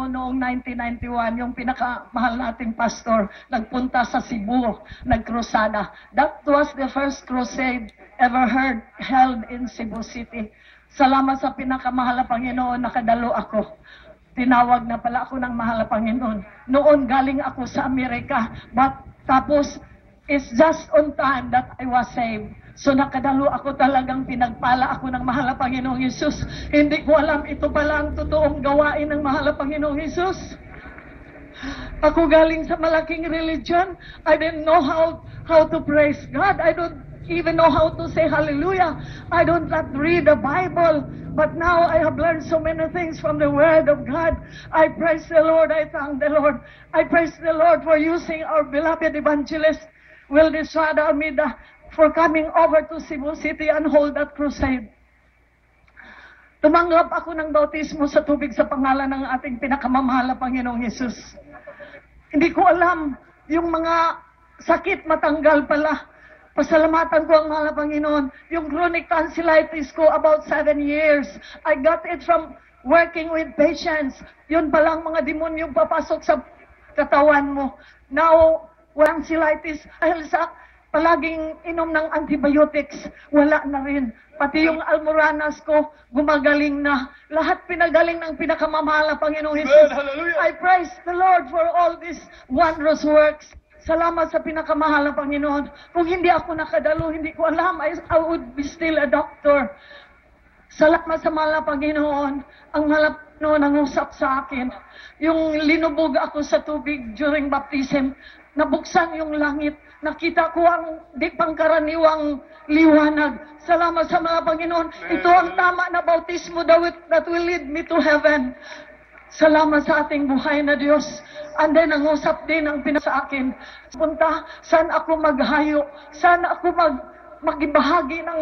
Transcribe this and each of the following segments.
noong 1991, yung pinakamahal nating pastor, nagpunta sa Cebu, nagkrusada. That was the first crusade ever held in Cebu City. Salamat sa pinakamahal na Panginoon, nakadalo ako. Tinawag na pala ako ng mahal na Panginoon. Noon galing ako sa Amerika, but tapos it's just on time that I was saved. So nakadalo ako, talagang pinagpala ako ng mahal na Panginoong Hesus. Hindi ko alam, ito pala ang totoong gawain ng mahal na Panginoong Hesus. Ako galing sa malaking religion. I didn't know how to praise God. I don't even know how to say hallelujah. I don't not read the Bible. But now I have learned so many things from the Word of God. I praise the Lord. I thank the Lord. I praise the Lord for using our beloved evangelist, Wildy Estrada Almeida, for coming over to Cebu City and hold that crusade. Tumanggap ako ng bautismo sa tubig sa pangalan ng ating pinakamamahal na Panginoong Hesus. Hindi ko alam, yung mga sakit matanggal pala. Pasalamatan ko ang mahal na Panginoon. Yung chronic tonsillitis ko, about 7 years. I got it from working with patients. Yun palang mga demonyong papasok sa katawan mo. Now, tonsillitis, dahil sa palaging inom ng antibiotics, wala na rin. Pati yung almoranas ko, gumagaling na. Lahat pinagaling ng pinakamamahal na Panginoong Hesus. I praise the Lord for all these wondrous works. Salamat sa pinakamahal na Panginoon. Kung hindi ako nakadalo, hindi ko alam, I would be still a doctor. Salamat sa mahal na Panginoon. Ang mahal na Panginoon ang usap sa akin. Yung linubog ako sa tubig during baptism, nabuksan yung langit. Nakita ko ang di pangkaraniwang liwanag. Salamat sa mga Panginoon. Ito ang tama na bautismo that will lead me to heaven. Salamat sa ating buhay na Diyos. And then, ang usap din ang pinasa akin. Punta, saan ako maghayo? Saan ako magibahagi ng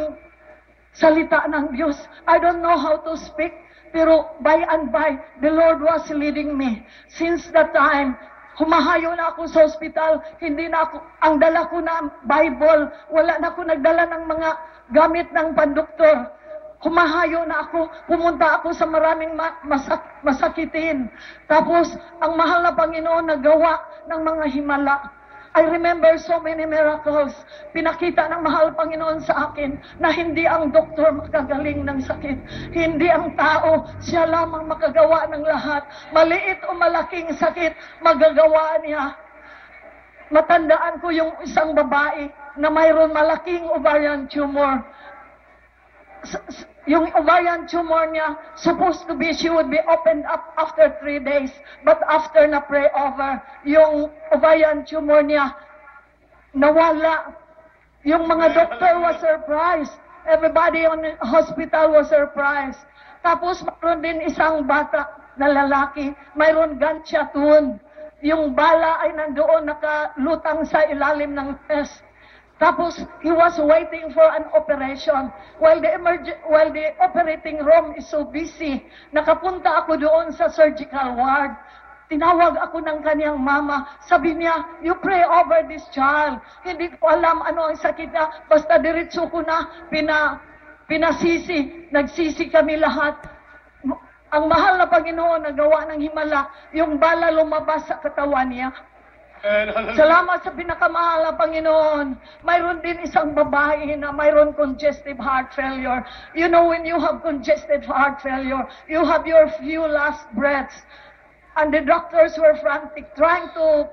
salita ng Diyos? I don't know how to speak. Pero by and by, the Lord was leading me. Since that time, humahayo na ako sa ospital, hindi na ako, ang dala ko na Bible, wala na ako nagdala ng mga gamit ng pandoktor. Humahayo na ako, pumunta ako sa maraming masakitin. Tapos, ang mahal na Panginoon nagawa ng mga himala. I remember so many miracles. Pinakita ng mahal Panginoon sa akin na hindi ang doktor makagaling ng sakit. Hindi ang tao, siya lamang makagawa ng lahat. Maliit o malaking sakit, magagawa niya. Matandaan ko yung isang babae na mayroon malaking ovarian tumor. Yung ovarian tumor niya, supposed to be, she would be opened up after 3 days. But after na pray over, yung ovarian tumor niya, nawala. Yung mga doctor was surprised. Everybody on the hospital was surprised. Tapos, mayroon din isang bata na lalaki, mayroon gunshot wound. Yung bala ay nandoon, nakalutang sa ilalim ng chest. Tapos, he was waiting for an operation. While the operating room is so busy, nakapunta ako doon sa surgical ward. Tinawag ako ng kanyang mama. Sabi niya, you pray over this child. Hindi ko alam ano ang sakit niya. Basta diretso ko na, pinasisi. Nagsisi kami lahat. Ang mahal na Panginoon nagawa ng himala, yung bala lumabas sa katawan niya. Salamat sa pinakamahal na Panginoon. Mayroon din isang babae na mayroon congestive heart failure. You know, when you have congestive heart failure, you have your few last breaths. And the doctors were frantic, trying to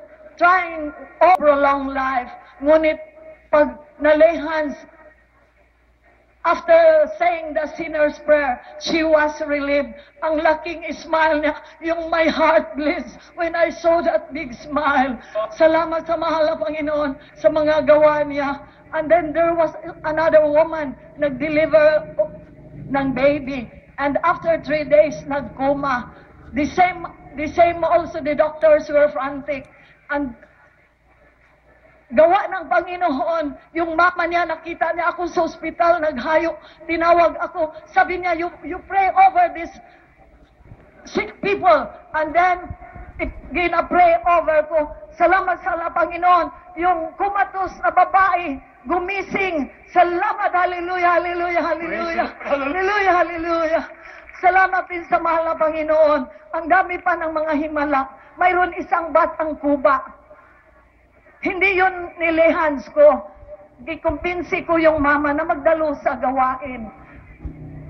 prolong life. Ngunit pag nalay hands, after saying the sinner's prayer, she was relieved. Ang laking smile niya, yung my heart bleeds when I saw that big smile. Salamat sa mahal na Panginoon sa mga gawa niya. And then there was another woman, nag-deliver ng baby. And after 3 days, nag-coma. The same also, the doctors were frantic. And gawa ng Panginoon, yung mama niya, nakita niya ako sa ospital, naghayo, tinawag ako, sabi niya, you pray over these sick people, and then, gina-pray over ko. Salamat sa Panginoon, yung kumatos na babae, gumising, salamat, hallelujah, hallelujah, hallelujah, hallelujah, hallelujah. Salamat din sa mahal na Panginoon. Ang dami pa ng mga himala. Mayroon isang batang kuba. Hindi yun nilihans ko. Gikumbinsi ko yung mama na magdalo sa gawain.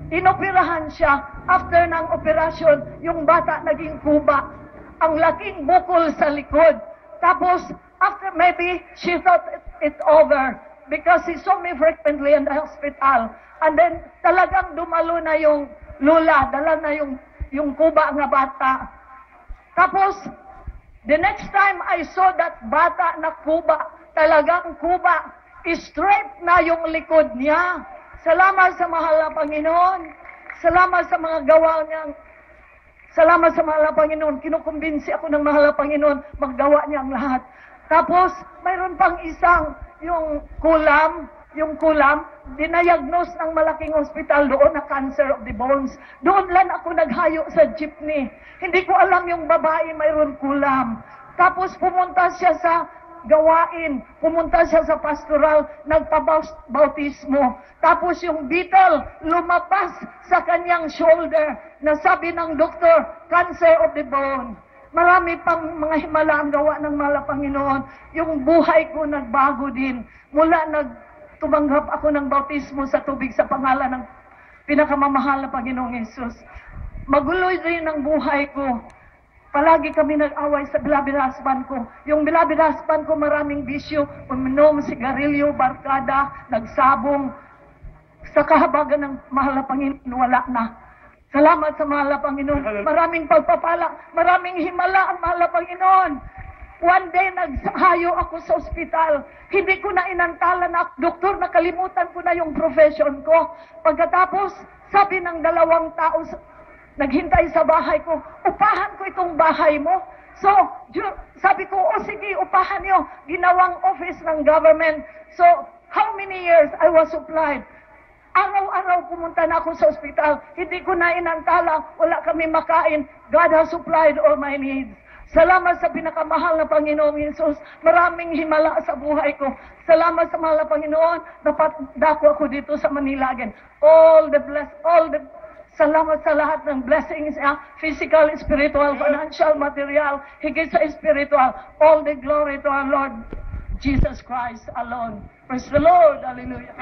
Inoperahan siya. After ng operasyon, yung bata naging kuba. Ang laking bukol sa likod. Tapos, after maybe she thought it's over because she saw me frequently in the hospital. And then, talagang dumalo na yung lula, dala na yung kuba nga bata. Tapos, the next time I saw that bata na kuba, talagang kuba, straight na yung likod niya. Salamat sa mahal na Panginoon. Salamat sa mga gawa niyang. Salamat sa mahal na Panginoon. Kinukumbinsi ako ng mahal na Panginoon, maggawa niya ang lahat. Tapos, mayroon pang isang, yung kulam, dinayagnos ng malaking ospital doon na cancer of the bones. Doon lang ako naghayo sa jeepney. Hindi ko alam yung babae mayroon kulam. Tapos pumunta siya sa gawain, pumunta siya sa pastoral, nagpabautismo. Tapos yung beetle lumabas sa kanyang shoulder na sabi ng doktor, cancer of the bone. Marami pang mga himala ang gawa ng mahal na Panginoon. Yung buhay ko nagbago din. Mula tumanggap ako ng bautismo sa tubig sa pangalan ng pinakamamahal na Panginoong Yesus. Maguloy din ang buhay ko. Palagi kami nag-away sa beloved husband ko. Yung beloved husband ko maraming bisyo, uminom, sigarilyo, barkada, nagsabong. Sa kahabagan ng mahal na Panginoon, wala na. Salamat sa mahal na Panginoon. Maraming pagpapala, maraming himala ang mahal na Panginoon. One day, naghayo ako sa ospital. Hindi ko na inantala na, doktor, nakalimutan ko na yung profession ko. Pagkatapos, sabi ng dalawang tao, naghintay sa bahay ko, upahan ko itong bahay mo. So, sabi ko, sige, upahan nyo. Ginawang office ng government. So, how many years I was supplied? Araw-araw pumunta na ako sa ospital. Hindi ko na inantala, wala kami makain. God has supplied all my needs. Salamat sa pinakamahal na Panginoong Yesus. Maraming himala sa buhay ko. Salamat sa mahal na Panginoon. Napatdako ako dito sa Manila again. Salamat sa lahat ng blessings, physical, spiritual, financial, material, higit sa spiritual. All the glory to our Lord Jesus Christ alone. Praise the Lord. Hallelujah.